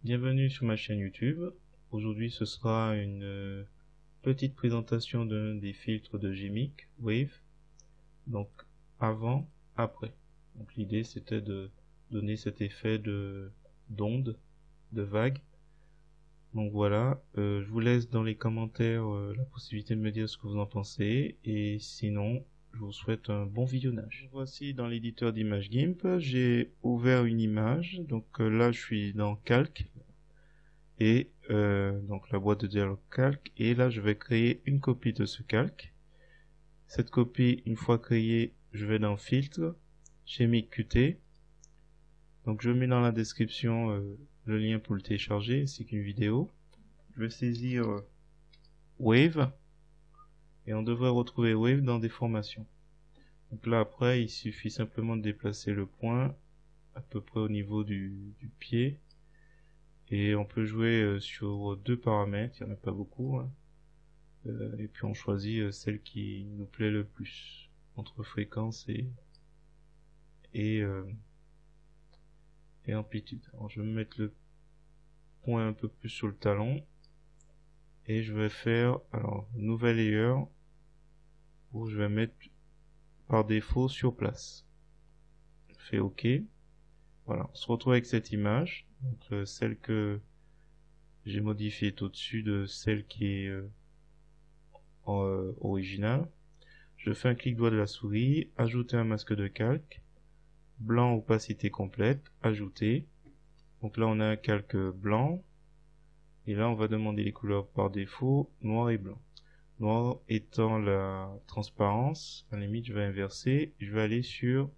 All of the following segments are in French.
Bienvenue sur ma chaîne YouTube. Aujourd'hui ce sera une petite présentation d'un des filtres de Gmic, Wave. Donc avant, après. Donc l'idée c'était de donner cet effet d'onde, de vague. Donc voilà, je vous laisse dans les commentaires la possibilité de me dire ce que vous en pensez, et sinon je vous souhaite un bon visionnage. Voici dans l'éditeur d'image GIMP, j'ai ouvert une image, donc là je suis dans Calque, et donc la boîte de dialogue Calque, et là je vais créer une copie de ce calque. Cette copie, une fois créée, je vais dans Filtre, Gmic Qt, donc je mets dans la description le lien pour le télécharger ainsi qu'une vidéo. Je vais saisir Wave et on devrait retrouver Wave dans des formations. Donc là après il suffit simplement de déplacer le point à peu près au niveau du pied et on peut jouer sur deux paramètres, il n'y en a pas beaucoup, hein. Et puis on choisit celle qui nous plaît le plus entre fréquence et amplitude. Alors je vais me mettre le point un peu plus sur le talon et je vais faire nouvel layer où je vais mettre par défaut sur place. Je fais OK. Voilà, on se retrouve avec cette image, donc celle que j'ai modifiée est au-dessus de celle qui est originale. Je fais un clic droit de la souris, ajouter un masque de calque, blanc opacité complète, ajouter. Donc là on a un calque blanc, et là on va demander les couleurs par défaut, noir et blanc. Noir étant la transparence, à la limite je vais inverser, je vais aller sur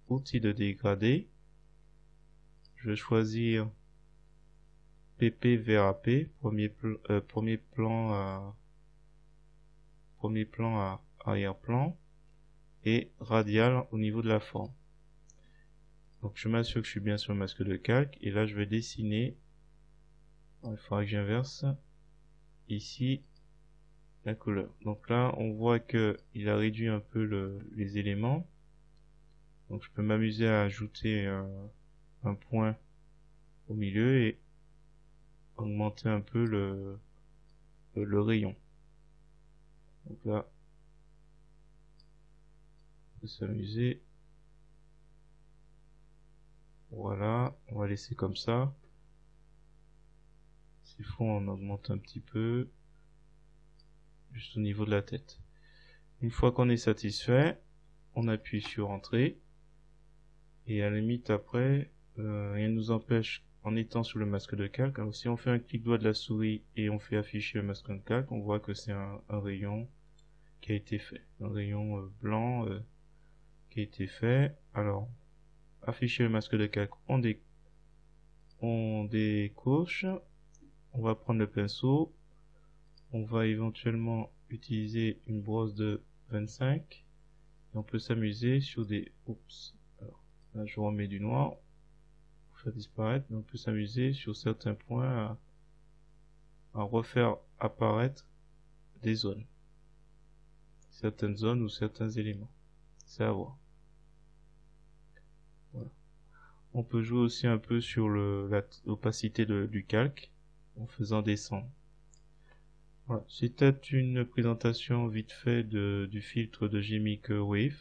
outils de dégradé, je vais choisir PP VRAP, premier plan à arrière-plan, et radial au niveau de la forme. Donc je m'assure que je suis bien sur le masque de calque, et là je vais dessiner, il faudra que j'inverse, ici, la couleur. Donc là on voit que il a réduit un peu les éléments, donc je peux m'amuser à ajouter un point au milieu et augmenter un peu le rayon. Donc là on peut s'amuser. Voilà, on va laisser comme ça. S'il faut on augmente un petit peu juste au niveau de la tête. Une fois qu'on est satisfait, on appuie sur Entrée, et à la limite après rien ne nous empêche, en étant sur le masque de calque, alors si on fait un clic droit de la souris et on fait afficher le masque de calque, on voit que c'est un rayon qui a été fait, un rayon blanc qui a été fait. Alors afficher le masque de calque, on décoche, on va prendre le pinceau, on va éventuellement utiliser une brosse de 25, et on peut s'amuser sur des... Oups, alors là je remets du noir pour faire disparaître, mais on peut s'amuser sur certains points à refaire apparaître des zones, certaines zones ou certains éléments, c'est à voir. Voilà. On peut jouer aussi un peu sur l'opacité du calque en faisant descendre. Voilà, c'était une présentation vite fait du filtre de Gmic Wave.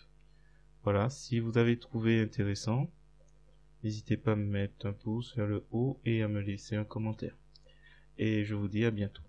Voilà, si vous avez trouvé intéressant, n'hésitez pas à me mettre un pouce vers le haut et à me laisser un commentaire. Et je vous dis à bientôt.